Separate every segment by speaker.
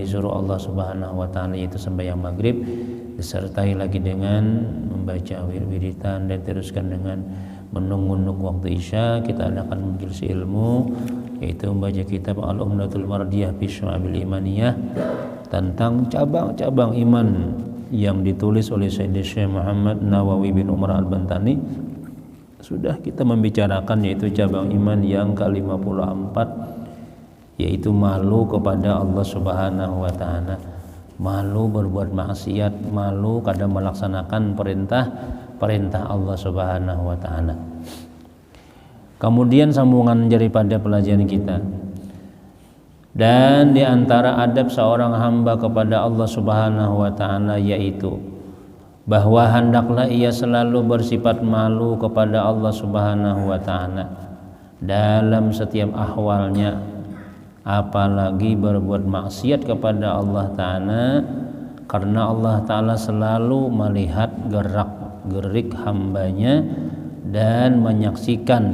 Speaker 1: disuruh Allah Subhanahu wa taala yaitu sembahyang maghrib disertai lagi dengan membaca wiritan dan teruskan dengan menunggu waktu isya. Kita akan majelis ilmu yaitu membaca kitab Al-Umdatul Mardiyah fi Syu'abil Imaniyah tentang cabang-cabang iman yang ditulis oleh Sayyid Syekh Muhammad Nawawi bin Umar Al-Bantani. Sudah kita membicarakan yaitu cabang iman yang ke-54 yaitu malu kepada Allah Subhanahu wa taala, malu berbuat maksiat, malu kadang melaksanakan perintah Allah Subhanahu wa taala. Kemudian sambungan daripada pelajaran kita, dan di antara adab seorang hamba kepada Allah Subhanahu wa taala yaitu bahwa hendaklah ia selalu bersifat malu kepada Allah Subhanahu wa taala dalam setiap ahwalnya, apalagi berbuat maksiat kepada Allah Ta'ala, karena Allah Ta'ala selalu melihat gerak-gerik hambanya dan menyaksikan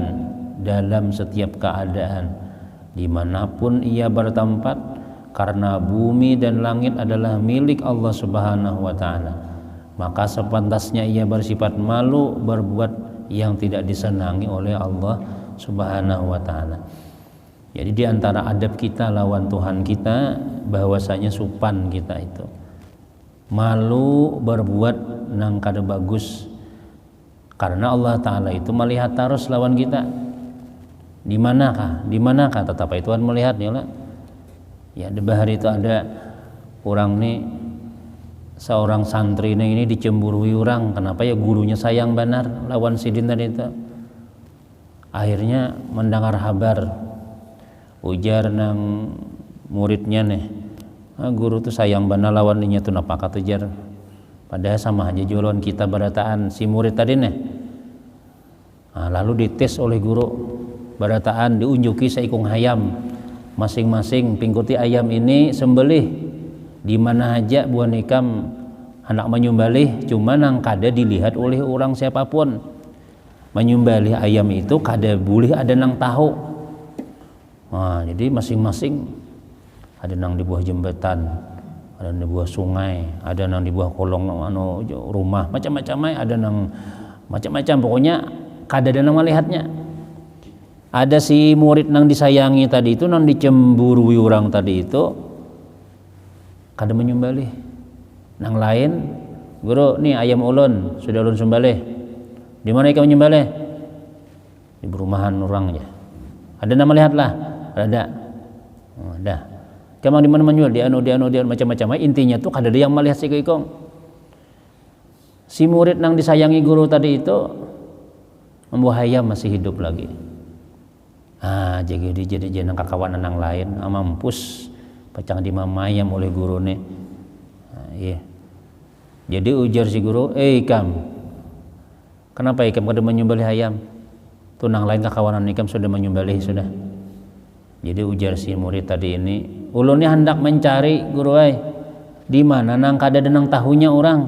Speaker 1: dalam setiap keadaan dimanapun ia bertempat, karena bumi dan langit adalah milik Allah Subhanahu wa Ta'ala. Maka sepantasnya ia bersifat malu berbuat yang tidak disenangi oleh Allah Subhanahu wa Ta'ala. Jadi di antara adab kita lawan Tuhan kita bahwasanya supan kita itu malu berbuat nang kada bagus, karena Allah Ta'ala itu melihat terus lawan kita. Di manakah tetapi Tuhan melihatnya lah. Ya di bahari itu ada orang nih, seorang santri ini dicemburui orang. Kenapa ya? Gurunya sayang benar lawan sidin tadi itu. Akhirnya mendengar kabar, ujar nang muridnya nih, guru tuh sayang benar lawan inya tuh napa kata ujar. Padahal sama aja jualan kita barataan si murid tadi nih. Lalu dites oleh guru barataan, diunjuki seikung ayam, masing-masing pingkuti ayam ini sembelih di mana aja buah nikam anak menyembelih, cuma nang kada dilihat oleh orang siapapun. Menyembelih ayam itu kada boleh ada nang tahu. Jadi masing-masing ada nang di bawah jembatan, ada di bawah sungai, ada nang di bawah kolong rumah, macam-macam ada nang macam-macam, pokoknya kada ada nang melihatnya. Ada si murid nang disayangi tadi itu, nang dicemburui orang tadi itu kada menyembelih. Nang lain, guru nih ayam ulun sudah ulun sembelih. Di mana ikan menyembelih? Di perumahan orang ya. Ada nang melihat lah. Ada. Kemang di mana menjual dia macam-macam. Intinya tuh kada ada yang melihat si keikong. Si murid nang disayangi guru tadi itu membuah ayam masih hidup lagi. Jadi nang kakawanan nang lain mampus pacang di mamayam oleh guru nih. Iya. Jadi ujar si guru, ikam, kenapa ikam kada menyembelih ayam? Tuh nang lain kakawanan ikam sudah menyembelih sudah. Jadi ujar si murid tadi ini, ulunnya hendak mencari guru di mana nang kada ada nang tahunya orang.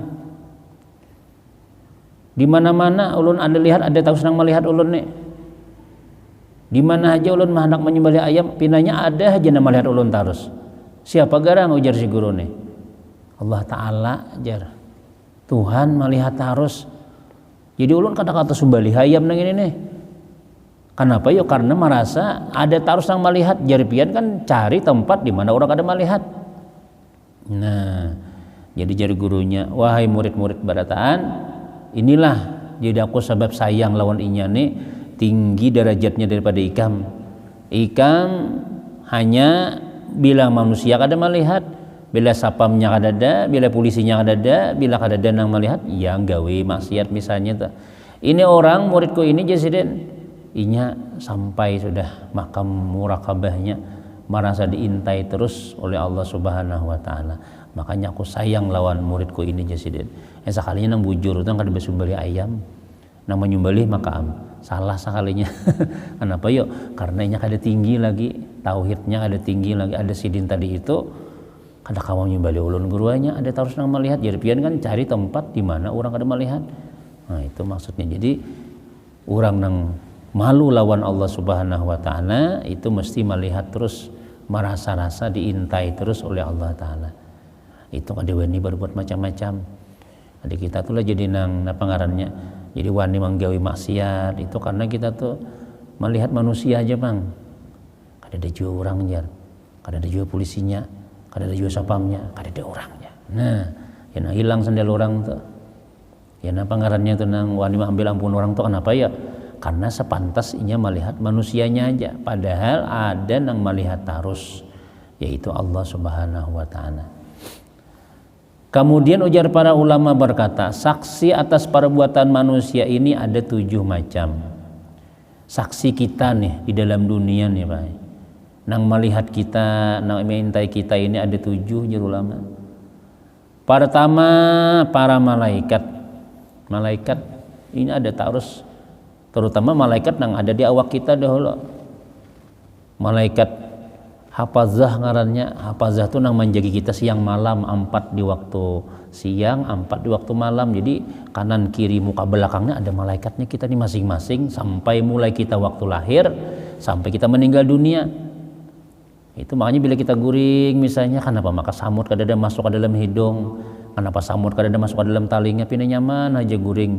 Speaker 1: Di mana-mana ulun ada lihat, ada tahu senang melihat ulun nih. Di mana aja ulun hendak menyembelih ayam, pinanya ada aja nang melihat ulun terus. Siapa garang ujar si guru nih? Allah Ta'ala jar. Tuhan melihat terus. Jadi ulun kata-kata sembelih ayam nang ini nih. Kenapa ya? Karena merasa ada terus yang melihat. Jaripian kan cari tempat di mana orang ada melihat. Nah, jadi jari gurunya, wahai murid-murid barataan, inilah jadi aku sebab sayang lawan inya nih, tinggi derajatnya daripada ikam. Ikam hanya bila manusia kada melihat, bila sapamnya kada ada, bila polisinya kada ada, bila kada ada nang melihat, yang gawe maksiat misalnya tuh. Ini orang muridku ini jasiden. Inya sampai sudah makam murakabahnya merasa diintai terus oleh Allah Subhanahu wa Ta'ala. Makanya aku sayang lawan muridku ini jasiden. Sekalinya nang bujur itu kada besumbali ayam, nang menyumbali makam salah sekalinya. Kenapa yuk? Karena inya kada tinggi lagi tauhidnya, ada tinggi lagi, ada sidin tadi itu kada kawang nyumbali ulun guruanya, ada terus nang melihat. Jadi pian kan cari tempat di mana orang kada melihat. Nah itu maksudnya. Jadi orang nang malu lawan Allah Subhanahu wa Ta'ala itu mesti melihat terus merasa-rasa diintai terus oleh Allah Ta'ala. Itu kada wani berbuat macam-macam. Jadi kita tuh lah jadi nang pangarannya, jadi wani manggawi maksiat itu karena kita tuh melihat manusia aja bang. Kada ada juga orangnya, kada ada juga polisinya, kada ada juga sapamnya, kada ada orangnya. Nah, yang hilang sendal orang tuh. Ya nah pangarannya tuh nang wani ambil ampun orang tuh kenapa ya? Karena sepantasnya melihat manusianya aja. Padahal ada nang melihat tarus, yaitu Allah Subhanahu wa Ta'ala. Kemudian ujar para ulama berkata, saksi atas perbuatan manusia ini ada 7 macam. Saksi kita nih di dalam dunia nih Pak. Nang melihat kita, nang mengintai kita ini ada 7 jar ulama. Pertama para malaikat. Malaikat ini ada tarus, terutama malaikat nang ada di awak kita dahulu. Malaikat hafazah ngarannya, hafazah tuh nang menjaga kita siang malam, 4 di waktu siang, 4 di waktu malam. Jadi kanan kiri muka belakangnya ada malaikatnya kita nih masing-masing sampai mulai kita waktu lahir sampai kita meninggal dunia. Itu makanya bila kita guring misalnya, kenapa maka samut kada ada masuk ke dalam hidung, kenapa samut kada ada masuk ke dalam talinga, pina nyaman aja guring.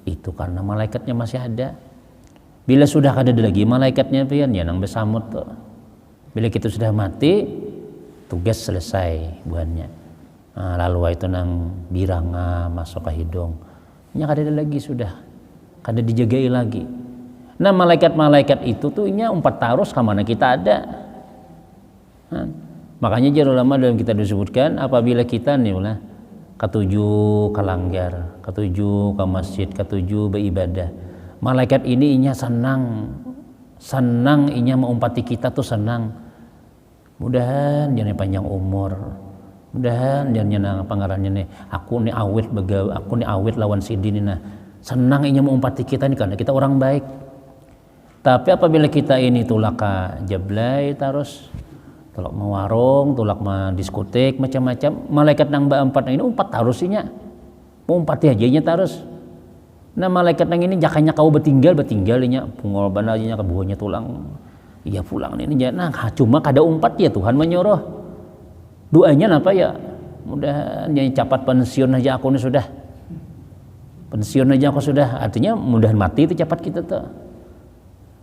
Speaker 1: Itu karena malaikatnya masih ada. Bila sudah kada ada lagi malaikatnya pian ya nang besamut tuh. Bila kita sudah mati, tugas selesai buannya. Nah, lalu itu nang biranga masuk ke hidung. Nya kada ada lagi sudah, kada dijagai lagi. Nah malaikat-malaikat itu tuh nya 4 tarus kamana kita ada. Nah, makanya jar ulama dalam kita disebutkan apabila kita nih ulah ketujuh kalanggar, ketujuh ke masjid, ketujuh beribadah. Malaikat ini inya senang inya mengumpati kita tuh senang. Mudahan jangan panjang umur, mudahan jangan pangarannya nih aku nih awet lawan Sidi nih. Nah senang inya mengumpati kita nih karena kita orang baik. Tapi apabila kita ini tulak jablay terus tulak mau warung, tulak mau diskotek macam-macam, malaikat nang ba-4 ini 4 tarusnya mengumpati aja nya terus. Nah malaikat nang ini jakanya kau betinggal nya pungol banalnya kebuahnya tulang iya pulang ini nah cuma kada umpat ya Tuhan menyuruh doanya apa ya mudah jadi cepat pensiun aja aku nih sudah pensiun aja aku sudah, artinya mudahan mati itu cepat kita tuh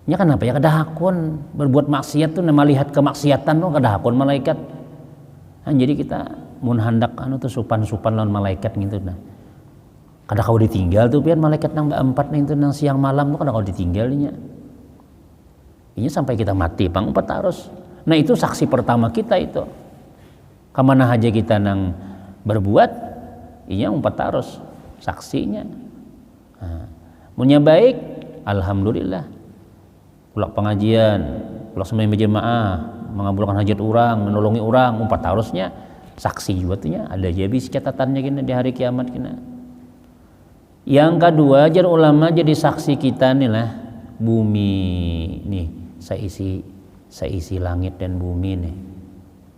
Speaker 1: nya kenapa ya kada hakun berbuat maksiat tuh nama lihat kemaksiatan tuh kada hakun malaikat. Nah, jadi kita mun handak tuh supan-supan lawan malaikat gitu nah. Kada kau ditinggal tuh pian malaikat nang 4 nih itu nang siang malam tuh kada kau ditinggalnya. Ini sampai kita mati pang 4 tarus. Nah itu saksi pertama kita itu. Kamana aja kita nang berbuat, iya 4 tarus saksinya. Nah, munnya baik, alhamdulillah. Ulak pengajian, ulak sembahyang berjamaah, mengabulkan hajat orang, menolongi orang, 4 tarusnya saksi juga tuhnya. Ada jadi catatannya kena di hari kiamat kena. Yang kedua jar ulama jadi saksi kita nih lah bumi nih seisi langit dan bumi nih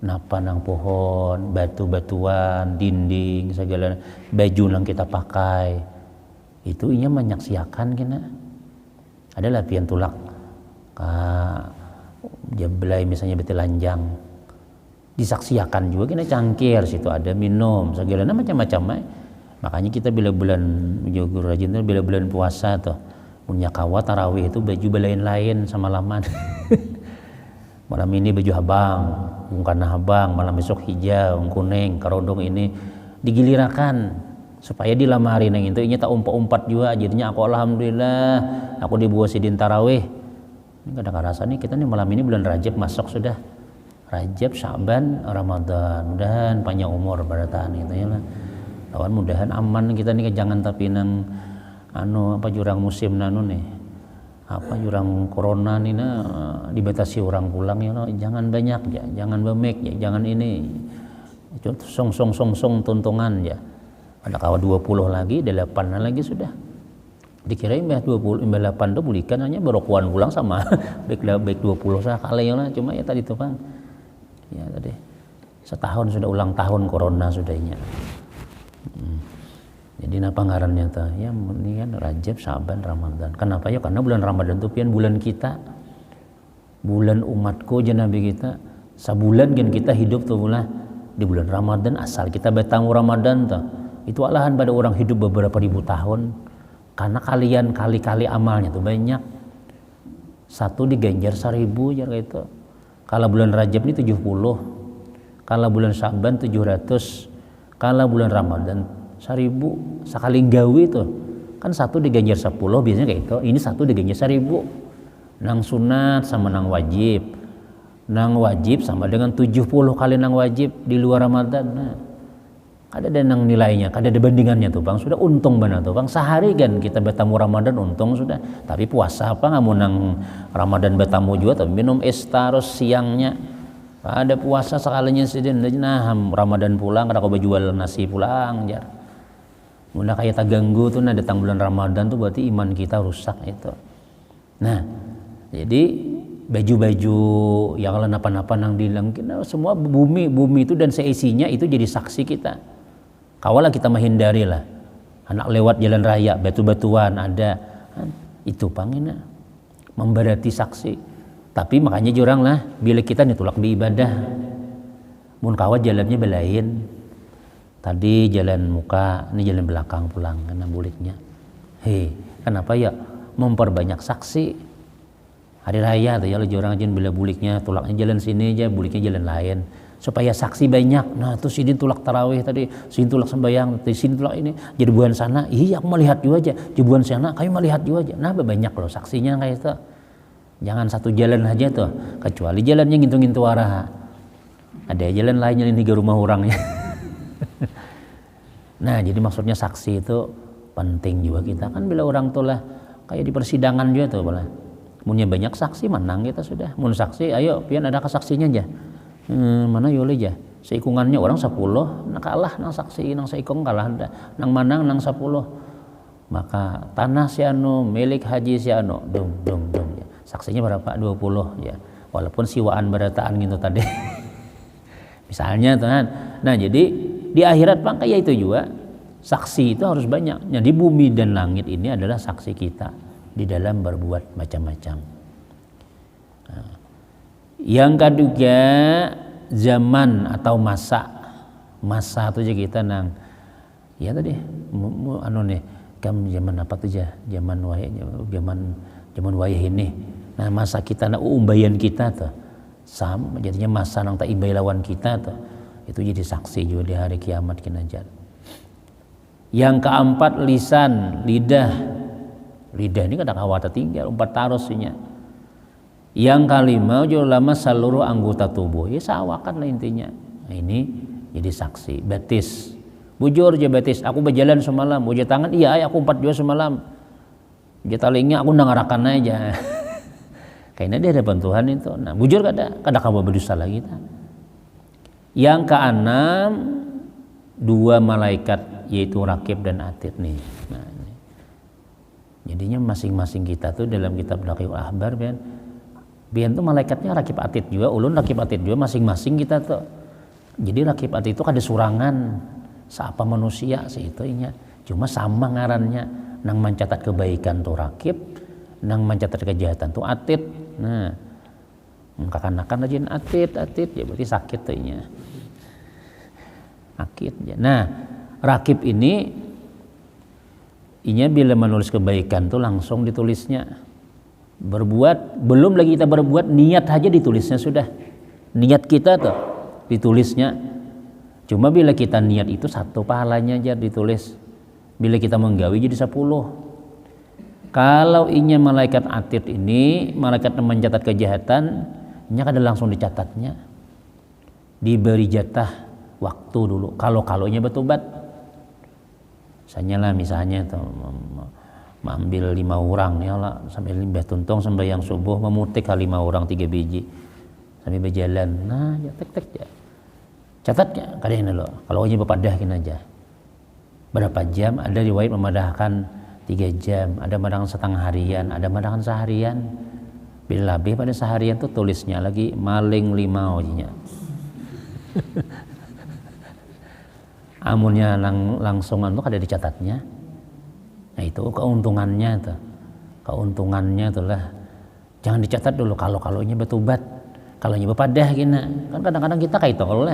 Speaker 1: napa nang pohon batu-batuan dinding segala baju nang kita pakai itu inya menyaksiakan kena ada lapian tulak jablay misalnya betelanjang disaksiakan juga kena cangkir situ ada minum segala macam-macam. Makanya kita bila bulan jogur rajin tuh bila bulan puasa tuh punya kawat tarawih itu baju lain-lain sama laman. Malam ini baju habang, mungkana habang, malam besok hijau, kuning, kerodong ini digilirakan supaya di lamari nang itu inya tak umpat-umpat juga jadinya aku alhamdulillah aku dibawa sidin tarawih. Ini kadang rasa nih kita nih malam ini bulan Rajab masuk sudah. Rajab, Syaban, Ramadan. Mudahan panjang umur bertahan gitu ya lah. Lawan mudahan aman kita nih jangan tapi nang jurang musim nanu nih jurang corona nih dibatasi orang pulang ya jangan banyak ya jangan bemek ya jangan ini song tuntungan ya ada kawa 20 lagi 8 lagi sudah dikirain 20 8 tuh bulikan hanya berokuan pulang sama baik 20 sekali ya cuma ya tadi tuh Bang ya tadi setahun sudah ulang tahun corona sudahnya. Jadi napa ngarannya tuh ya ini kan Rajab, Syaban, Ramadan. Kenapa ya? Karena bulan Ramadan itu pian bulan kita, bulan umatku aja Nabi kita Sebulan kan kita hidup tuh lah di bulan Ramadan, asal kita bertamu Ramadan tuh. Itu alahan pada orang hidup beberapa ribu tahun. Karena kalian kali-kali amalnya tuh banyak. Satu diganjar 1000 ya gitu. Kalau bulan Rajab ini 70. Kalau bulan Syaban 700. Kalau bulan Ramadan 1000. Sekali gawe tuh. Kan satu diganjar 10 biasanya kayak itu. Ini satu diganjar 1000. Nang sunat sama nang wajib. Nang wajib sama dengan 70 kali nang wajib di luar Ramadan. Nah, ada nang nilainya, ada bandingannya tuh Bang. Sudah untung benar tuh Bang. Sehari kan kita bertamu Ramadan untung sudah. Tapi puasa apa nggak mau nang Ramadan bertamu juga tuh minum es terus siangnya. Ada puasa sekalinya sidin nah Ramadan pulang kada kau berjual nasi pulang jar. Mula kayak tak ganggu tuh nah datang bulan Ramadan tuh berarti iman kita rusak itu. Nah, jadi baju-baju yang napa-napa nang dilangkin semua bumi itu dan seisinya itu jadi saksi kita. Kawalah kita menghindari lah anak lewat jalan raya batu-batuan ada itu pangina memberati saksi. Tapi makanya jurang lah bila kita nitulak beribadah mun kawat jalannya belain tadi jalan muka ini jalan belakang pulang karena bulitnya kenapa ya memperbanyak saksi. Hari raya tuh ya orang aja bila buliknya tulaknya jalan sini aja buliknya jalan lain supaya saksi banyak. Nah tuh sini tulak tarawih tadi sini tulak sembahyang di sini tulak ini jadi buan sana iya aku melihat juga aja di buan sana kayu melihat juga aja. Nah banyak loh saksinya kayak itu. Jangan satu jalan aja tuh kecuali jalannya ngintu-ngintu arah ada jalan lainnya ini ke rumah orangnya. Nah jadi maksudnya saksi itu penting juga kita kan bila orang tuh lah kayak di persidangan juga tuh boleh. Punya banyak saksi menang kita sudah. Mun saksi ayo pian ada kesaksinya aja. Mana yole aja. Seikungannya orang 10 nak kalah nang saksi nang seikung kalah nang manang nang 10. Maka tanah si anu milik haji si anu dong ya. Saksinya berapa 20 ya. Walaupun siwaan berataan gitu tadi. Misalnya Tuhan. Nah jadi di akhirat Bang kayak itu juga saksi itu harus banyak. Jadi bumi dan langit ini adalah saksi kita di dalam berbuat macam-macam. Nah, yang kedua zaman atau masa itu aja kita nang ya tadi anu nih kam zaman apa tuh ya zaman wayah ini. Nah masa kita na umbayan kita tuh sama jadinya masa nang tak ibai lawan kita tuh itu jadi saksi juga di hari kiamat kinajar. Yang keempat lisan lidah ini kadang awata tinggal 4 tarosnya. Yang kelima ulama seluruh anggota tubuh ya sawakan lah intinya. Nah, ini jadi saksi. Betis bujur aja betis aku berjalan semalam uja tangan iya aku 4 juga semalam uja talingnya aku nangarakan aja. Kayaknya dia ada bantuan itu. Nah bujur kada kabar berdosa lagi kita. Yang keenam 2 malaikat yaitu Rakib dan Atid nih. Nah, jadinya masing-masing kita tuh dalam kitab Naqiyul Ahbar biar tuh malaikatnya Rakib Atid juga, ulun Rakib Atid juga masing-masing kita tuh. Jadi Rakib Atid itu ada surangan siapa manusia sih itu nya. Cuma sama ngarannya nang mencatat kebaikan tuh Rakib, nang mencatat kejahatan tuh Atid. Nah, kakanakan aja Atid ya berarti sakit tuh nya. Sakit ya. Nah, Rakib ini bila menulis kebaikan tuh langsung ditulisnya. Berbuat belum lagi kita berbuat niat aja ditulisnya sudah. Niat kita tuh ditulisnya. Cuma bila kita niat itu 1 pahalanya aja ditulis. Bila kita menggawi jadi 10. Kalau inya malaikat Atid ini malaikat yang mencatat kejahatan, nya kada langsung dicatatnya. Diberi jatah waktu dulu. Kalau-kalonya bertobat. Misalnya tuh ambil 5 orang ya lah sambil limbah tuntung sembahyang subuh memutik 5 orang 3 biji sambil berjalan nah ya tek ya catatnya kadang lo kalau aja berpadahkin aja berapa jam ada riwayat memadahkan 3 jam ada madangan setengah harian ada madangan seharian bila lebih pada seharian tuh tulisnya lagi maling 5 ojinya amunnya langsungan tuh ada dicatatnya. Nah itu keuntungannya tuh lah jangan dicatat dulu kalau-kalonya bertobat Kalau nyoba padah gina, kan kadang-kadang kita kayak tol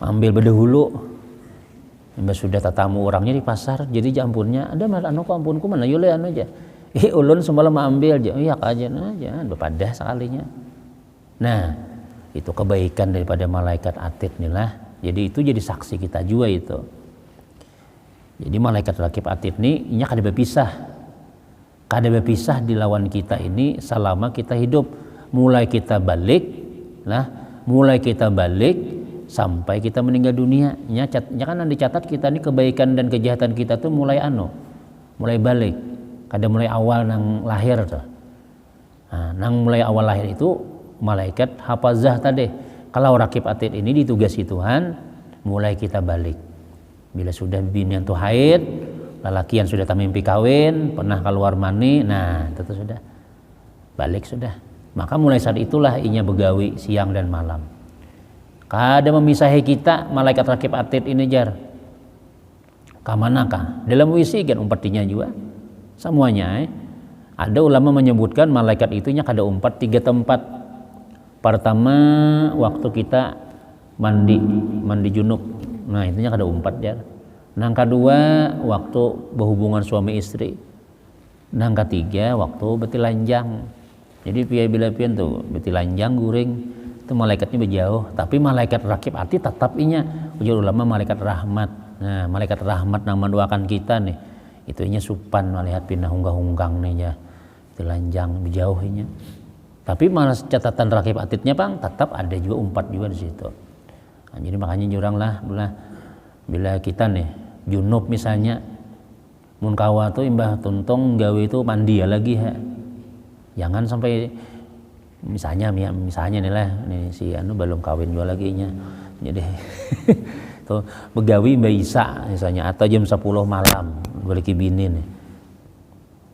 Speaker 1: ambil bedahulu, mbak sudah tatamu orangnya di pasar, jadi jampunnya ada mas anu ampunku mana yule anu aja, ulun semalam ambil aja, iya aja aja, bepadah sekalinya. Nah itu kebaikan daripada malaikat atid nih lah, jadi itu jadi saksi kita juga itu. Jadi malaikat rakib atid nih, inya kada berpisah di lawan kita ini selama kita hidup. Mulai kita balik sampai kita meninggal dunia. Nya kan dicatat kita ini kebaikan dan kejahatan kita tuh mulai balik. Kada mulai awal nang lahir tuh. Nah, nang mulai awal lahir itu malaikat hafazah tadi. Kalau rakib atid ini ditugasi Tuhan, mulai kita balik. Bila sudah binian tuh haid, lalakian sudah tak mimpi kawin, pernah keluar mani, nah itu sudah balik sudah. Maka mulai saat itulah inya begawi siang dan malam. Kada memisahi kita malaikat rakib atid ini jar. Kamanakah? Dalam wisi kan umpatinya juga semuanya. Ada ulama menyebutkan malaikat itunya kada umpat 3 tempat. Pertama waktu kita mandi junub. Nah itunya kada umpat jar. Nang kedua waktu berhubungan suami istri. Nang ketiga waktu betilanjang. Jadi bila pian tuh betilanjang guring itu malaikatnya berjauh. Tapi malaikat rakib atid tetap inya. Ujar ulama malaikat rahmat. Nah malaikat rahmat nang mendoakan kita nih. Itu inya supan melihat pindah hunggang nih ya. Betilanjang berjauh inya. Tapi malah catatan rakib atidnya bang tetap ada juga umpat juga di situ. Nah, jadi makanya jurang lah bila kita nih junub misalnya mun kawa tuh imbah tuntong gawe itu mandi ya lagi ha. Jangan sampai misalnya nih lah nih si anu belum kawin juga lagi nya. Jadi tuh begawi mbak Isa misalnya atau jam 10 malam balik bini nih.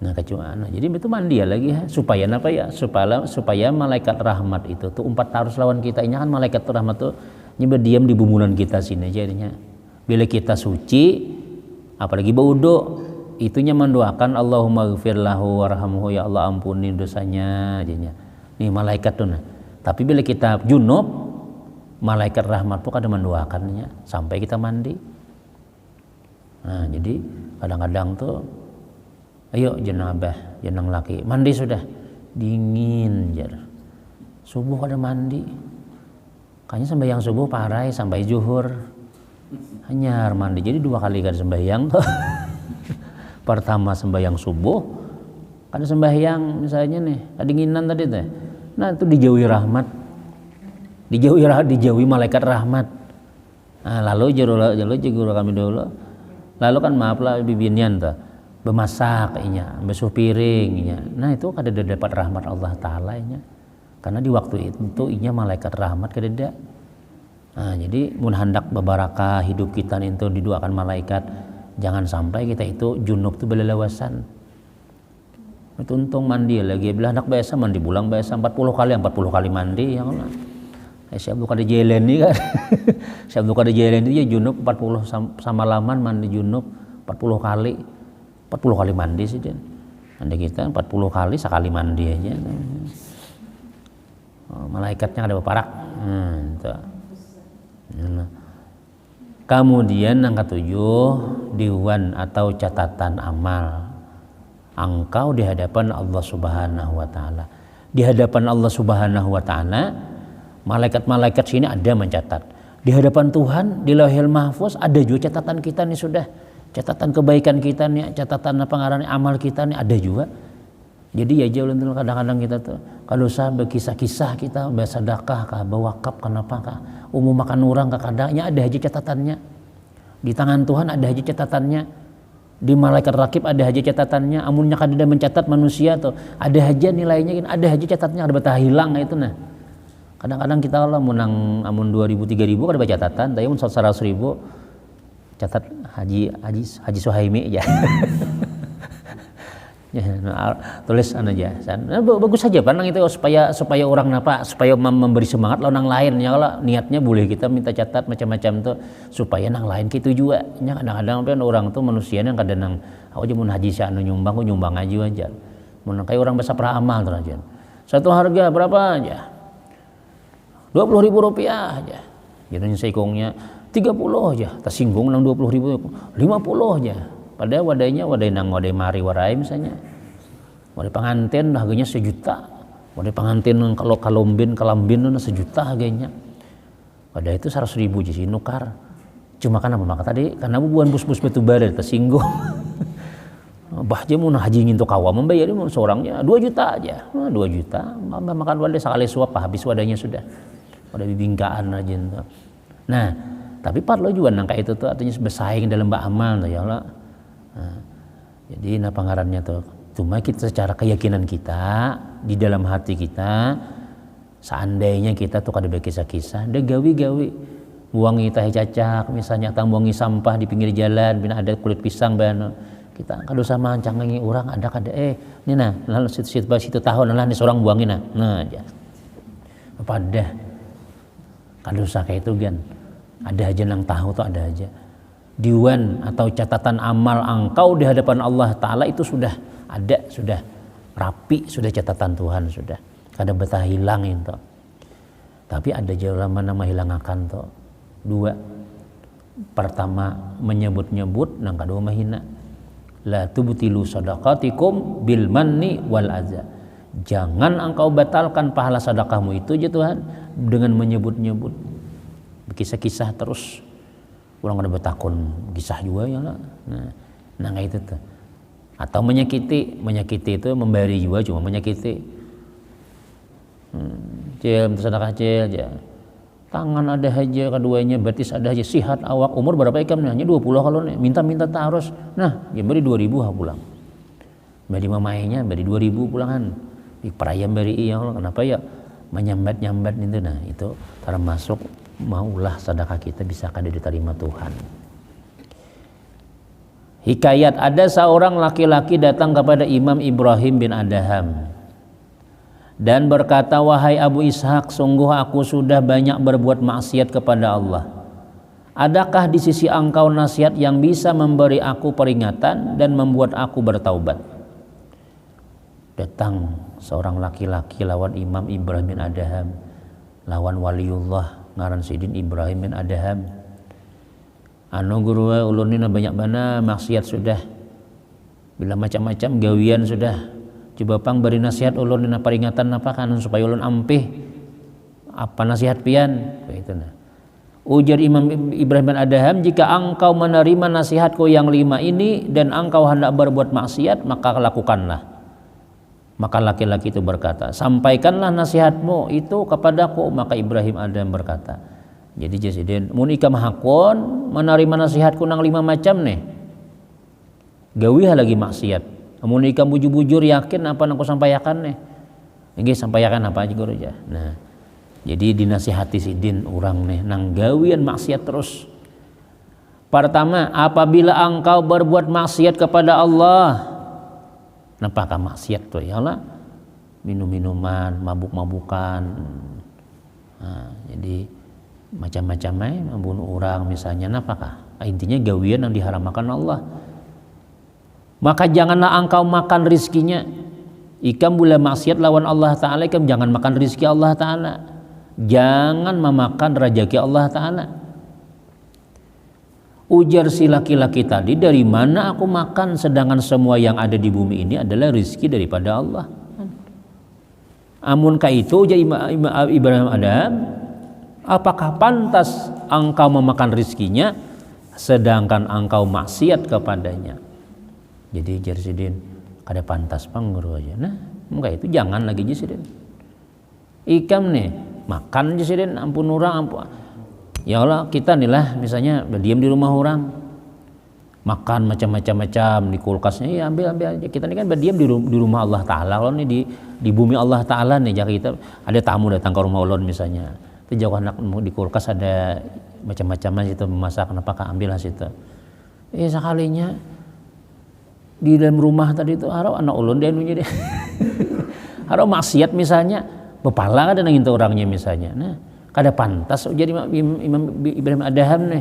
Speaker 1: Nah kecuali jadi itu mandi ya lagi ha. Supaya apa ya? Supaya malaikat rahmat itu tuh umpat harus lawan kita. Ini kan malaikat rahmat tuh berdiam di bumunan kita sini jadinya. Bila kita suci, apalagi baudo, itunya mendoakan Allahumma ghfir lahu warhamhu, ya Allah ampuni dosanya jadinya. Nih malaikat tuh nah. Tapi bila kita junub, malaikat rahmat tuh kada mendoakannya sampai kita mandi. Nah, jadi kadang-kadang tuh ayo jenang laki mandi sudah dingin jar. Subuh kada mandi. Kayaknya sembahyang subuh parai sampai zuhur hanya mandi jadi 2 kali kan sembahyang tuh. Pertama sembahyang subuh kan sembahyang misalnya nih kedinginan tadi teh. Nah itu dijauhi rahmat, dijauhi malaikat rahmat. Nah, lalu jero kami dulu. Lalu kan maaf lah bibinian tuh bemasak inya, basuh piring inya. Nah itu kada dapat rahmat Allah Taala inya. Karena di waktu itu inya malaikat rahmat kada. Nah, jadi mun hendak bebarakah hidup kita itu didoakan malaikat, jangan sampai kita itu junub tuh belelawasan. Itu untung mandi lagi bila hendak biasa mandi bulang biasa 40 kali mandi ya kan. Siap buka di jelen nih kan. Siap buka di jelen itu ya junub 40 sama laman mandi junub 40 kali mandi sih dan. Anda kita 40 kali sekali mandi aja. Malaikatnya ada beparak. Kemudian yang ketujuh diwan atau catatan amal. Engkau di hadapan Allah Subhanahu wa taala. Di hadapan Allah Subhanahu wa taala, malaikat-malaikat sini ada mencatat. Di hadapan Tuhan di Lauhil Mahfuz ada juga catatan kita nih sudah. Catatan kebaikan kita nih, catatan pengarang amal kita nih ada juga. Jadi ya jauh kadang-kadang kita tuh kalau usah berkisah-kisah kita bersedekah kah, berwakaf kenapa kah, umum makan orang kadangnya ada aja catatannya. Di tangan Tuhan ada aja catatannya. Di malaikat rakib ada aja catatannya. Amunnya kada mencatat manusia tuh ada aja nilainya, ada aja catatnya, ada betah hilang itu nah. Kadang-kadang kita kalau menang amun 2000 3000 kada baca catatan, tapi mun 100.000 catat Haji Suhaimi aja. Ya, tulis aja. Nah, bagus saja pandang itu supaya orang supaya memberi semangat orang lain ya kalau niatnya boleh kita minta catat macam-macam tuh supaya nang lain gitu juga. Nya kadang-kadang orang tuh manusia yang kadang nang aku aja mun haji sia nyumbang aja. Mun kayak orang besar peramal tuh aja. Satu harga berapa aja? Rp20.000 aja. Jadi seikongnya 30 aja, tersinggung nang 20.000, 50 aja. Padahal wadainya wadai mari warai misalnya. Wadai pengantin harganya 1 juta. Wadai pengantin kalau kalambin sejuta harganya. Wadai itu 100.000 jadi nukar. Cuma kan apa maka tadi karena bukan bus batu bara tersinggung. Bahja mau haji ngintu kawa membayar seorangnya 2 juta aja. 2 juta makan wadai sekali suap habis wadainya sudah. Wadai bibingkaan aja. Nah, tapi parlo juga nangka itu tuh artinya bersaing dalam beramal ya Allah. Nah, jadi pangarannya tuh cuma kita secara keyakinan kita di dalam hati kita seandainya kita tuh kada berkisah-kisah ada gawi-gawi buangi tahe cacak misalnya tang buangi sampah di pinggir jalan bina ada kulit pisang bano kita kada usah mancangi orang ada kada ini nah lalu situ tahun lah nih seorang buangin nah aja pada kada usah kayak itu kan ada aja nang tahu tuh ada aja diwan atau catatan amal engkau di hadapan Allah Ta'ala itu sudah ada, sudah rapi, sudah catatan Tuhan sudah kada betah hilang itu. Tapi ada jalan nama hilang akan tuh 2. Pertama menyebut-nyebut nang kedua mahina la tubtilu sadaqatikum bil manni wal adza. Jangan engkau batalkan pahala sedekahmu itu ya Tuhan dengan menyebut-nyebut kisah-kisah terus orang ada bertakun kisah juga ya lah. Nah itu tuh. Atau menyakiti itu memberi juga cuma menyakiti. Cil sedekah cil aja. Tangan ada aja keduanya betis ada aja sihat awak umur berapa ikam hanya 20 kalau nih minta terus. Nah, ya beri 2.000 pulang. Beri mamainya beri 2.000 pulangan. Perayaan beri iya Allah kenapa ya menyambat itu nah itu termasuk maulah sedekah kita bisa kada diterima Tuhan. Hikayat ada seorang laki-laki datang kepada Imam Ibrahim bin Adham dan berkata wahai Abu Ishaq sungguh aku sudah banyak berbuat maksiat kepada Allah. Adakah di sisi engkau nasihat yang bisa memberi aku peringatan dan membuat aku bertaubat? Datang seorang laki-laki lawan Imam Ibrahim bin Adham lawan waliullah ngaran Sidin Ibrahim bin Adham. Anu guru ulun ini banyak mana maksiat sudah. Bila macam-macam gawian sudah. Coba pang beri nasihat ulun ini peringatan apa kan supaya ulun ampih. Apa nasihat pian? Begitu nah. Ujar Imam Ibrahim bin Adham jika engkau menerima nasihatku yang 5 ini dan engkau hendak berbuat maksiat maka lakukanlah. Maka laki-laki itu berkata, sampaikanlah nasihatmu itu kepadaku. Maka Ibrahim Adam berkata, jadi jasiden, mun ikam hakon menerima nasihatku nang 5 macam nih. Gawiha lagi maksiat. Mun ikam bujur-bujur yakin apa nang ku sampaikan nih. Nggih sampaikan apa aja guru ya. Nah, jadi dinasihati sidin orang nih nang gawian maksiat terus. Pertama, apabila engkau berbuat maksiat kepada Allah, napakah maksiat tuh ya Allah minum-minuman mabuk-mabukan jadi macam-macamnya membunuh orang misalnya napakah intinya gawian yang diharamkan Allah maka janganlah engkau makan rizkinya ikam boleh maksiat lawan Allah Ta'ala ikam jangan makan rizki Allah Ta'ala jangan memakan rezeki Allah Ta'ala. Ujar si laki-laki tadi, dari mana aku makan sedangkan semua yang ada di bumi ini adalah rezeki daripada Allah. Amun ka itu ujar Ibrahim Adam, apakah pantas engkau memakan rezekinya sedangkan engkau maksiat kepadanya? Jadi ujar sidin, kada pantas pangguru aja. Nah, muka itu jangan lagi sidin. Ikam nih makan sidin ampun orang ampun. Ya Allah kita nih lah misalnya berdiam di rumah orang makan macam-macam di kulkasnya ya ambil aja kita ini kan berdiam di rumah Allah Ta'ala kalau nih di bumi Allah Ta'ala nih jangan kita ada tamu datang ke rumah ulun misalnya itu jauh anak di kulkas ada macam-macam situ memasak apakah ambil situ sekalinya di dalam rumah tadi itu harap anak ulun dia nunya deh harap maksiat misalnya bepala ada nangin orangnya misalnya nah kada pantas jadi Imam Ibrahim Adham nih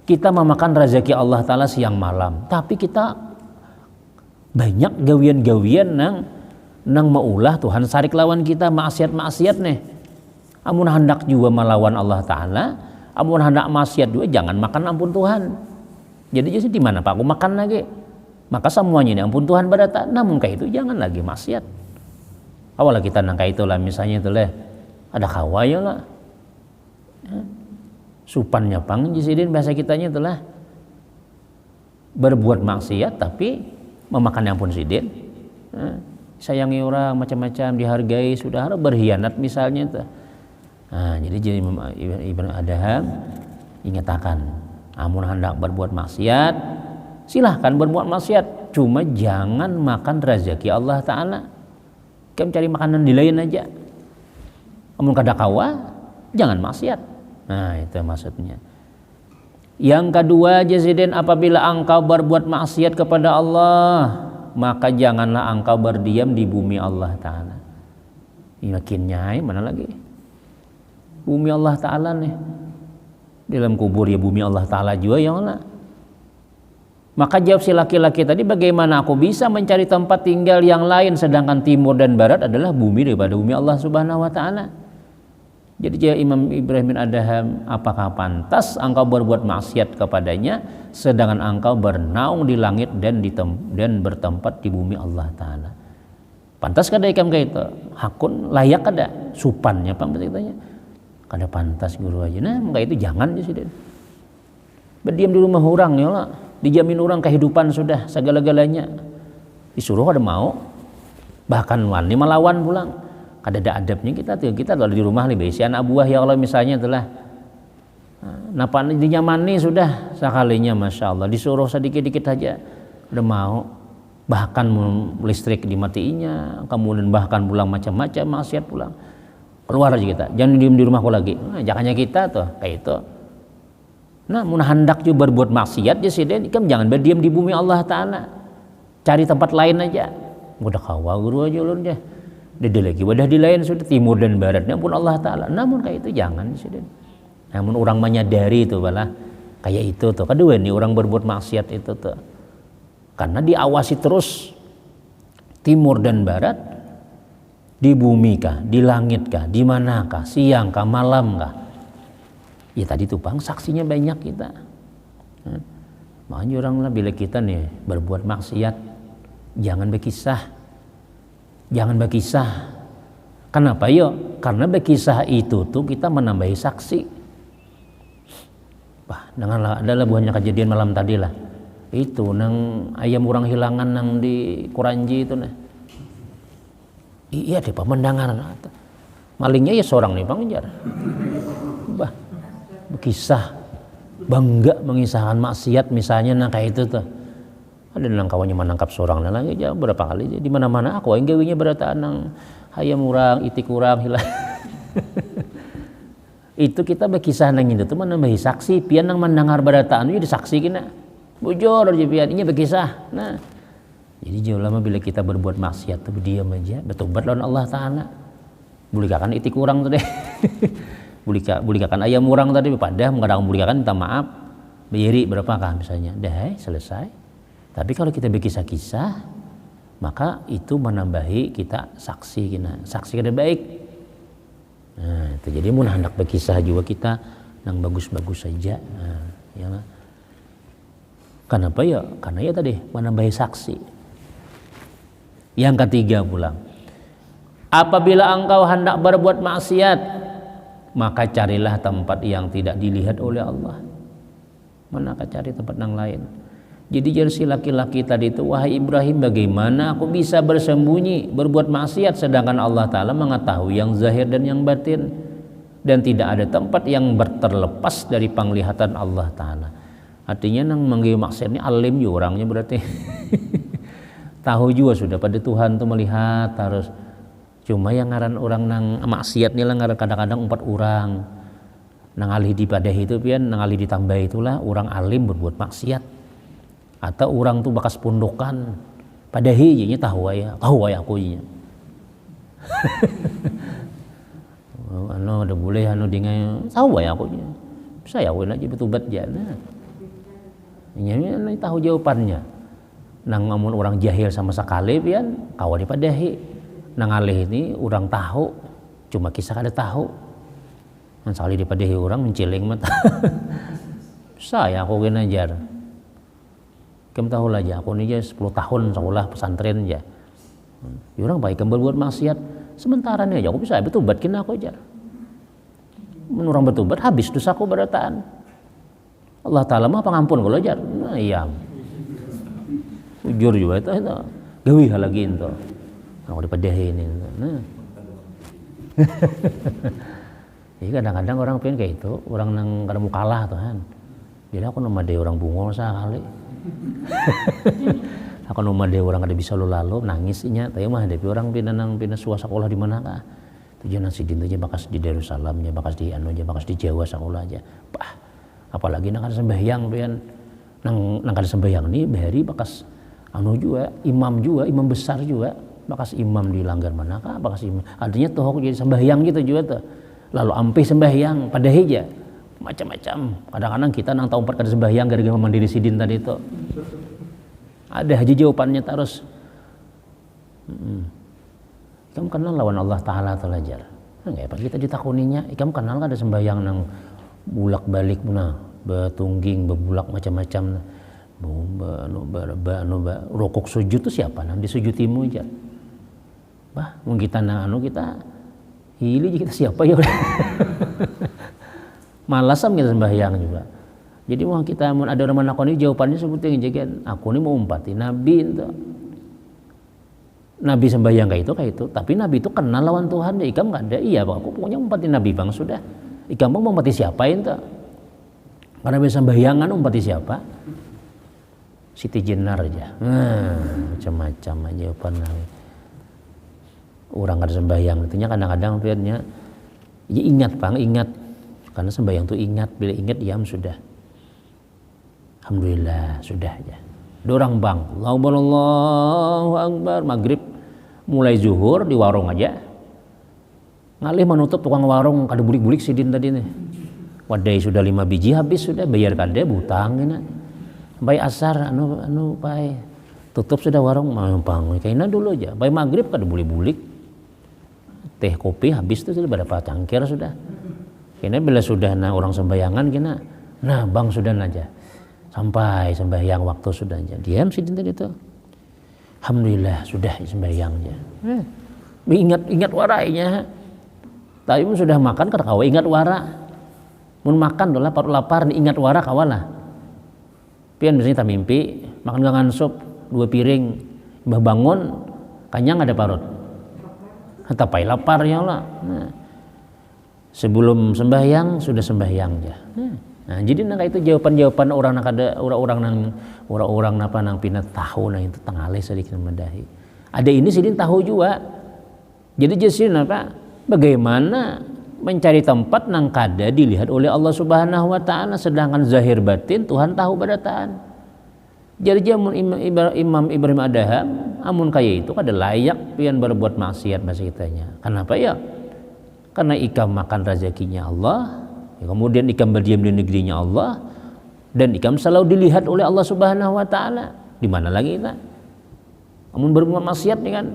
Speaker 1: kita memakan rezeki Allah Ta'ala siang malam tapi kita banyak gawian-gawian nang maulah Tuhan sarik lawan kita maksiat nih Amun hendak juga melawan Allah Ta'ala, amun hendak maksiat juga jangan makan ampun Tuhan. Jadi di mana Pak aku makan lagi? Maka semuanya ini ampun Tuhan berata. Namun kayak itu jangan lagi maksiat. Awalnya kita nangka itulah misalnya itulah ada kawaya lah. Supannya pang jisidin bahasa kitanya itulah berbuat maksiat tapi memakan ampun sidin. Sayangi orang macam-macam, dihargai, sudah berkhianat misalnya itu. Nah, jadi Ibnu Adham ingatakan, amun hendak berbuat maksiat, silahkan berbuat maksiat, cuma jangan makan rezeki Allah Ta'ala. Kamu cari makanan di lain aja. Amun kada kawa, jangan maksiat. Nah, itu maksudnya. Yang kedua, Jazidin, apabila engkau berbuat maksiat kepada Allah, maka janganlah engkau berdiam di bumi Allah Ta'ala. Yakinnya mana lagi? Bumi Allah Ta'ala nih. Dalam kubur ya bumi Allah Ta'ala juga ya Allah. Maka jawab si laki-laki tadi, bagaimana aku bisa mencari tempat tinggal yang lain sedangkan timur dan barat adalah bumi daripada bumi Allah Subhanahu wa Ta'ala. Jadi jawab Imam Ibrahim bin Adham, apakah pantas engkau berbuat maksiat kepadanya sedangkan engkau bernaung di langit dan bertempat di bumi Allah Ta'ala? Pantas kada ikam kayak itu? Hakun layak kada? Supannya apa katanya? Kada pantas guru aja. Nah, kayak itu jangan sih. Berdiam di rumah orang ya lah. Dijamin orang kehidupan sudah segala-galanya. Disuruh kada mau. Bahkan wani melawan pulang. Kada ada adabnya kita kalau di rumah lebih si anak buah ya Allah misalnya telah napa dinyamani sudah sekalinya Masya Allah disuruh sedikit-dikit saja udah mau, bahkan listrik dimatiinya, kemudian bahkan pulang macam-macam maksiat pulang, keluar aja kita, jangan diem di rumahku lagi. Jangannya kita tuh kayak itu. Nah, mun hendak juga berbuat maksiat ya sih kan jangan berdiam di bumi Allah Ta'ala, cari tempat lain aja. Udah kawa guru aja ulun aja. Dia lagi wadah di lain sudah timur dan baratnya pun Allah Ta'ala. Namun kayak itu jangan sih. Namun orang menyadari itu malah kayak itu tuh. Kedua nih orang berbuat maksiat itu tuh. Karena diawasi terus timur dan barat, di bumi kah, di langit kah, di manakah, siang kah, malam kah. Ya tadi tuh bang, saksinya banyak kita. Makanya orang lah bila kita nih berbuat maksiat, jangan berkisah. Jangan berkisah. Kenapa yo? Karena berkisah itu tuh kita menambahi saksi. Wah, dengarlah adalah buahnya kejadian malam tadi lah. Itu nang ayam orang hilangan nang di Kuranji itu nah. Iya deh Pak, mendengar. Malingnya ya seorang nih Bang Jar. Bah, berkisah bangga mengisahkan maksiat misalnya nah kayak itu tuh. Ada nang kawannya menangkap seorang lagi aja berapa kali di mana-mana aku yang gawinya berataan nang hayam urang itik urang hilang. Itu kita berkisah nang itu tuh menambahi saksi pian nang mendengar berataan itu disaksi kena bujur aja pian ini berkisah. Nah jadi jauh lama bila kita berbuat maksiat tuh diam aja bertobat lawan Allah Ta'ala. Bulikakan itik urang tuh deh. Bulikakan ayam urang tadi padah mengadang bulikakan minta maaf beri berapa kan misalnya dah selesai. Tapi kalau kita berkisah-kisah, maka itu menambahi kita saksi kada baik. Nah, itu jadi mun hendak berkisah juga kita nang bagus-bagus saja. Nah, ya. Kenapa ya? Karena ya tadi menambahi saksi. Yang ketiga pula, apabila engkau hendak berbuat maksiat, maka carilah tempat yang tidak dilihat oleh Allah. Manakah cari tempat yang lain? Jadi jadi si laki-laki tadi itu, wahai Ibrahim, bagaimana aku bisa bersembunyi berbuat maksiat sedangkan Allah Ta'ala mengetahui yang zahir dan yang batin, dan tidak ada tempat yang terlepas dari penglihatan Allah Ta'ala. Artinya nang manggil maksiat ini alim juga orangnya berarti. Tahu juga sudah pada Tuhan tuh melihat harus. Cuma yang ngaran orang nang maksiat nih lah ngaran kadang-kadang 4 orang. Nang alih dipadahi itu pian, nang alih ditambah itulah orang alim berbuat maksiat. Atau orang tuh bakas pondokan padahi nya tahu ya aku nya. Anu udah boleh anu dengan tahu ya aku nya. Saya aja betubat jana. Ini tahu jawabannya. Nang ngamun orang jahil sama sekali pian kawan dipadahi. Nang alih ini orang tahu, cuma kisah kada tahu. Sekali dipadehi orang menciling mata. Saya aku kena ajar. Kamu tahu lah aja, aku ini 10 tahun sekolah pesantren aja. Orang baik kembali buat maksiat. Sementara nih aja aku bisa bertobat kena aku ajar. Menurang bertobat habis dosaku berataan. Allah Ta'ala mah pengampun kalau ajar. Nah iya. Jujur juga itu. Gawi lagi itu. Aku dipadehi ini. Nah. Jadi kadang-kadang orang pengen kayak itu, orang nang kada mau kalah Tuhan. Jadi aku nama dia orang bungol sekali. Aku nama dia orang kada bisa lalu nangisnya. Tapi mah ada orang pindah suasana sekolah di mana kah? Tujuan nasi dintu aja bakas di Darussalam aja, bakas di anu aja, bakas di Jawa sekolah aja. Bah, apalagi nang kada sembahyang pian nang kada sembahyang nih bahari bakas anu juga, imam besar juga. Bakas imam dilanggar mana kah? Bakas imam. Artinya tuh aku jadi sembahyang gitu juga tuh. Lalu ampe sembahyang pada hija macam-macam. Kadang-kadang kita nang tahu empat kada sembahyang gara-gara mandiri sidin tadi itu. Ada haji jawabannya terus. Kamu kenal lawan Allah Ta'ala telajar. Enggak apa kita ditakuninya. Kamu kenal kada sembahyang nang bulak-balik mana betungging bebulak macam-macam. Rokok sujud itu siapa nang disujutimu aja. Bah, mun kita nang anu kita hili kita siapa ya? Malasam kita sembahyang juga. Jadi mau kita mau ada orang menakoni jawabannya seperti yang jaga aku ini mau umpati Nabi itu. Nabi sembahyang kayak itu. Tapi Nabi itu kenal lawan Tuhan. Ikam nggak ada. Iya bang, aku pokoknya umpati Nabi bang sudah. Ikam mau umpati siapa itu? Karena bisa sembayangan umpati siapa? Siti Jenar aja. Macam-macam aja jawaban Nabi. Orang kada sembahyang itunya kadang-kadang lihatnya ya ingat bang, ingat karena sembahyang tuh ingat, bila ingat diam sudah. Alhamdulillah sudah aja. Dorang bang, Allahu Akbar maghrib mulai zuhur di warung aja. Ngalih menutup tukang warung kada bulik-bulik sidin tadi nih. Wadai sudah 5 biji habis sudah bayar kada butang ini. Sampai asar anu pai tutup sudah warung mampang kayaknya dulu aja. Pai maghrib kada bulik-bulik. Teh kopi habis itu sudah berapa cangkir sudah. Kena bila sudah orang sembayangan kena. Nah bang sudah aja. Sampai sembahyang waktu sudah aja. Diam sih tadi itu. Alhamdulillah sudah sembahyang aja. Ingat warainya. Tapi pun sudah makan kada kawa ingat wara. Mun makan dolah lapar ingat wara kawalah. Pian biasanya tak mimpi makan gangan sup 2 piring. Mbah bangun kanyang ada parut. Tapai lapar ya lah. Nah, sebelum sembahyang sudah sembahyang ya. Nah, jadi nang itu jawaban-jawaban orang napa nang pinat tahu nang itu tengale sedikit mendahi. Ada ini sidin tahu juga. Jadi jesin apa? Bagaimana mencari tempat nang kada dilihat oleh Allah Subhanahu wa taala sedangkan zahir batin Tuhan tahu badataan. Jadi jamun Imam Ibrahim Adham amun kaya itu kada layak pian berbuat maksiat bahasa kitanya. Kenapa ya? Karena ikam makan rezekinya Allah, ya kemudian ikam berdiam di negerinya Allah dan ikam selalu dilihat oleh Allah Subhanahu wa taala. Di mana lagi kita? Amun berbuat maksiat nih kan.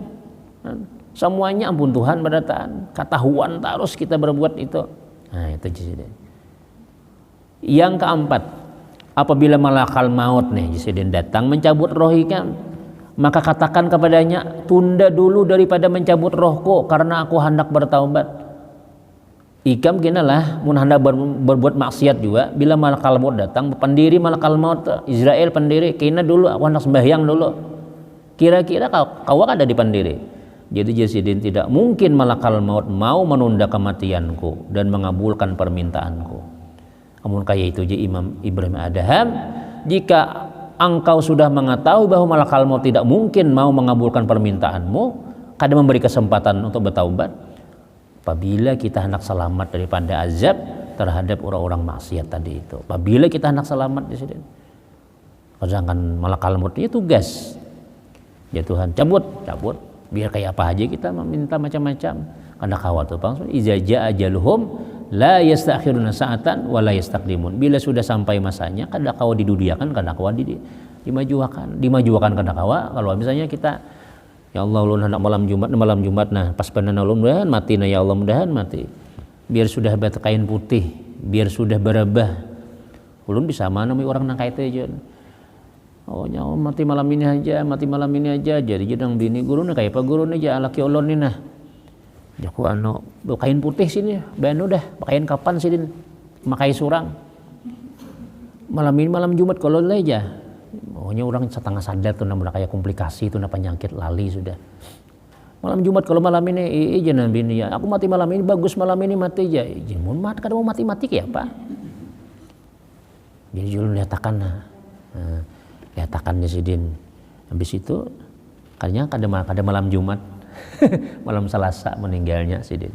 Speaker 1: Semuanya ampun Tuhan badataan. Ketahuan terus kita berbuat itu. Nah, itu jadi. Yang keempat, apabila malakal maut nih Jesiden datang mencabut roh ikam, maka katakan kepadanya, tunda dulu daripada mencabut rohku karena aku hendak bertaubat. Ikam kinalah mun hendak berbuat maksiat juga bila malakal maut datang, pendiri malakal maut Israel pendiri kina dulu aku hendak sembahyang dulu. Kira-kira kau ada di pendiri. Jadi Jesiden tidak mungkin malakal maut mau menunda kematianku dan mengabulkan permintaanku. Namun kaya itu je Imam Ibrahim Adham, jika engkau sudah mengetahui bahwa malakal maut tidak mungkin mau mengabulkan permintaanmu, kada memberi kesempatan untuk bertaubat. Apabila kita hendak selamat daripada azab terhadap orang-orang maksiat tadi itu. Apabila kita hendak selamat di sini. Sedangkan malakal maut itu tugas. Ya Tuhan, cabut. Biar kayak apa aja kita meminta macam-macam. Kada khawatir bang. Iza jaa ajaluhum la yastakhiruna sa'atan wa la yastaqdimun. Bila sudah sampai masanya kada kawa didudiakan, kada kawa dimajuakan kada kawa. Kalau misalnya kita ya Allah ulun hendak malam Jumat nah pas panana ulun mudahan mati nah ya Allah mudahan mati. biar sudah bat kain putih, biar sudah berabah. Ulun bisa mana orang nang kaite aja. Oh nyawa mati malam ini aja, jadi jedang bini guruna kayak apa guruna aja laki ulun ni nah. Jaku kain putih sini, banu dah, kain kapan sini, makai surang. Malam ini malam Jumat kalau aja. Pokoknya orang setengah sadar tuh namanya kayak komplikasi tuh penyakit lali sudah. Malam Jumat kalau malam ini jangan bini ya. Aku mati malam ini bagus malam ini mati aja. Jimun mat kada mau mati ya Pak. Jadi julun liatakan liatakan di sidin. Habis itu katanya kada malam Jumat. Malam Selasa meninggalnya sidin.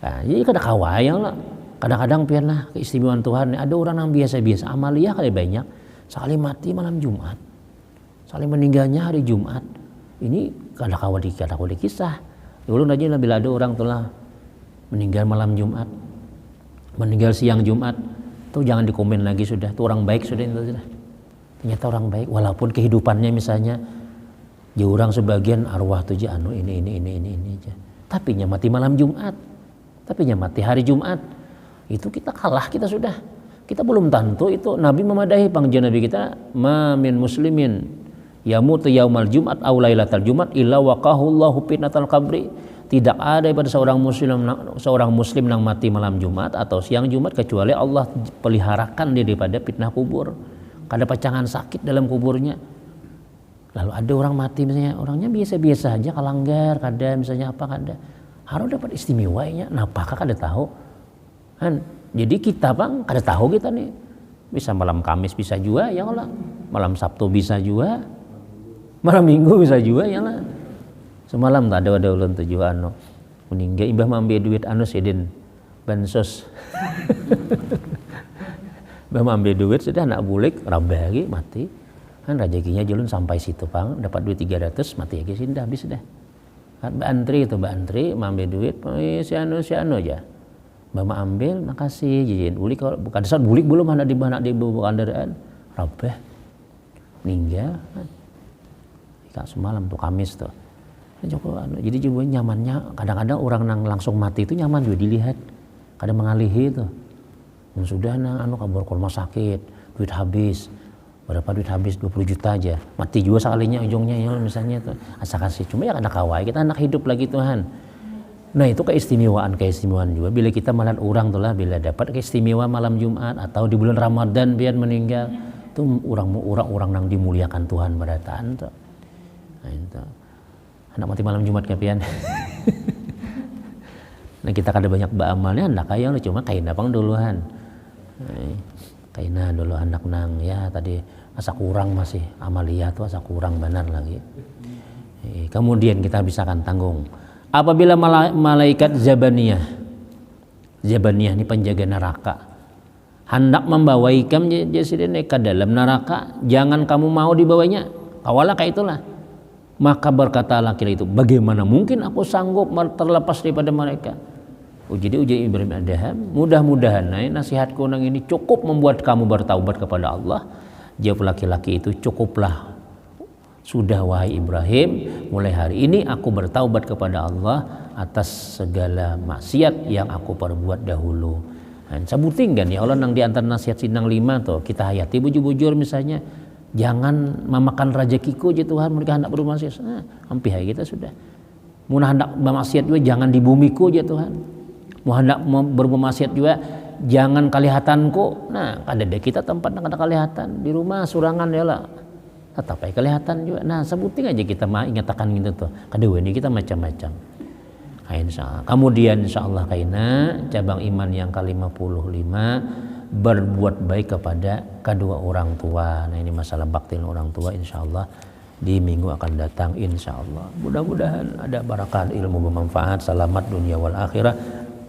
Speaker 1: Nah, jadi kada kawayang lah. Kadang-kadang pian lah keistimewaan Tuhan. Ada orang yang biasa-biasa amalia kali banyak. Sekali mati malam Jumat. Sekali meninggalnya hari Jumat. Ini kada kawadi kisah. Dulu aja bila ada orang telah meninggal malam Jumat, meninggal siang Jumat, tuh jangan dikomen lagi sudah. Tuh orang baik sudah itu sudah. Ternyata orang baik walaupun kehidupannya misalnya ya orang sebagian arwah tuh aja ini aja. Tapi mati malam Jumat. Tapi mati hari Jumat. Itu kita kalah kita sudah. Kita belum tentu itu Nabi memadahi panggilan Nabi kita ma min muslimin yamutu yaumal jumat aw lailatal jumat illa waqahullahu fitnatal qabri. Tidak ada pada seorang muslim yang mati malam Jumat atau siang Jumat kecuali Allah peliharakan dia daripada fitnah kubur. Kada pacangan sakit dalam kuburnya. Lalu ada orang mati misalnya orangnya biasa-biasa aja kalanggar kada misalnya apa kada. Harus dapat istimewanya. Napakah kada tahu? Kan jadi kita bang kada tahu kita nih. Bisa malam Kamis bisa juga ya Allah. Malam Sabtu bisa juga. Malam Minggu bisa juga ya lah. Semalam tak ada ulun tujuan meninggal imbah mambe duit sidin bansos. Imbah mambe duit sudah nak bulik rabah lagi mati. Kan rezekinya julun sampai situ pang dapat duit 300 mati lagi sih dah habis dah. Kan antri mambe duit si anu aja. Bama ambil makasih jijin ulik kalau bukan saat bulik belum anak di kendaraan rabah meninggal. Kak semalam tuh Kamis tuh. Jadi juga nyamannya kadang-kadang orang yang langsung mati itu nyaman juga dilihat. Kadang mengalihi itu. Dan sudah kabur ke rumah sakit, duit habis. Berapa duit habis 20 juta aja. Mati juga sekalinya ujungnya ya misalnya tuh. Asa kasih cuma ya anak kawai kita anak hidup lagi Tuhan. Nah itu keistimewaan juga bila kita melihat orang tuh lah bila dapat keistimewaan malam Jumat atau di bulan Ramadan biar meninggal itu orang yang dimuliakan Tuhan pada taan tuh. Nah, itu. Anak mati malam Jumat kapian. Nah kita kada banyak beramalnya anak kaya cuma kaina pang duluan. Kaina dulu anak nang ya tadi asa kurang masih amalia tuh asa kurang benar lagi. Kemudian kita bisa kan tanggung. Apabila malaikat Zabaniyah ini penjaga neraka hendak membawai kamu ke dalam neraka, jangan kamu mau dibawanya. Awalah kayak itulah. Maka berkata laki-laki itu, bagaimana mungkin aku sanggup terlepas daripada mereka? Jadi uji Ibrahim Adham, mudah-mudahan nasihatku nang ini cukup membuat kamu bertaubat kepada Allah. Jawab laki-laki itu, cukuplah. Sudah wahai Ibrahim, mulai hari ini aku bertaubat kepada Allah atas segala maksiat yang aku perbuat dahulu. Sebutin kan ya Allah nang diantar nasihat sinang 5 tuh kita hayati bujur-bujur misalnya. Jangan memakan rezekiku ya Tuhan mereka hendak bermaksiat. Hampir kita sudah. Mau hendak bermaksiat juga jangan di bumiku ya Tuhan. Mau hendak bermaksiat juga jangan kelihatanku. Nah, ada deh kita tempat yang ada kelihatan di rumah surangan ya lah. Tetapi kelihatan juga. Nah, sebutin aja kita ingatakan gitu tuh. Kedua ini kita macam-macam. Insyaallah. Kemudian insyaallah kaina cabang iman yang ke-55 berbuat baik kepada kedua orang tua. Nah ini masalah bakti orang tua insyaallah di minggu akan datang insyaallah. Mudah-mudahan ada barakat ilmu bermanfaat, selamat dunia wal akhirah,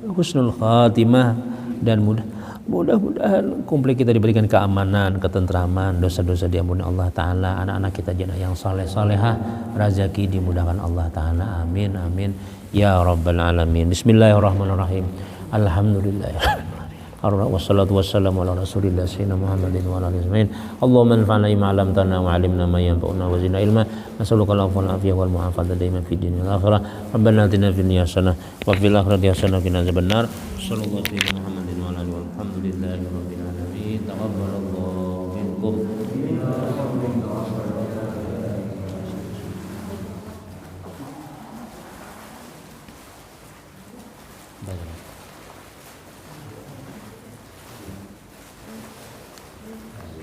Speaker 1: husnul khatimah dan mudah-mudahan komplit kita diberikan keamanan, ketentraman, dosa-dosa diampuni Allah taala, anak-anak kita jadi yang saleh-salehah, rezeki dimudahkan Allah taala. Amin amin ya rabbal alamin. Bismillahirrahmanirrahim. Alhamdulillah. Wassalatu wassalamu ala Rasulillah sayyidina Muhammadin wa ala alihi ajmain. Allahumma anfa'na bima 'allamtana wa 'allimna ma yanfa'una wa zidna ilma. Nas'aluka al-'afwa wal afiyah wal mu'afata daiman fid dunya wal akhirah. Rabbana atina fid dunya hasanah wa fil akhirati hasanah wa qina adzabannar. Sallallahu alaihi Muhammadin wa ala alihi walhamdulillahi rabbil alamin. Taqabbalallahu minkum. Baik.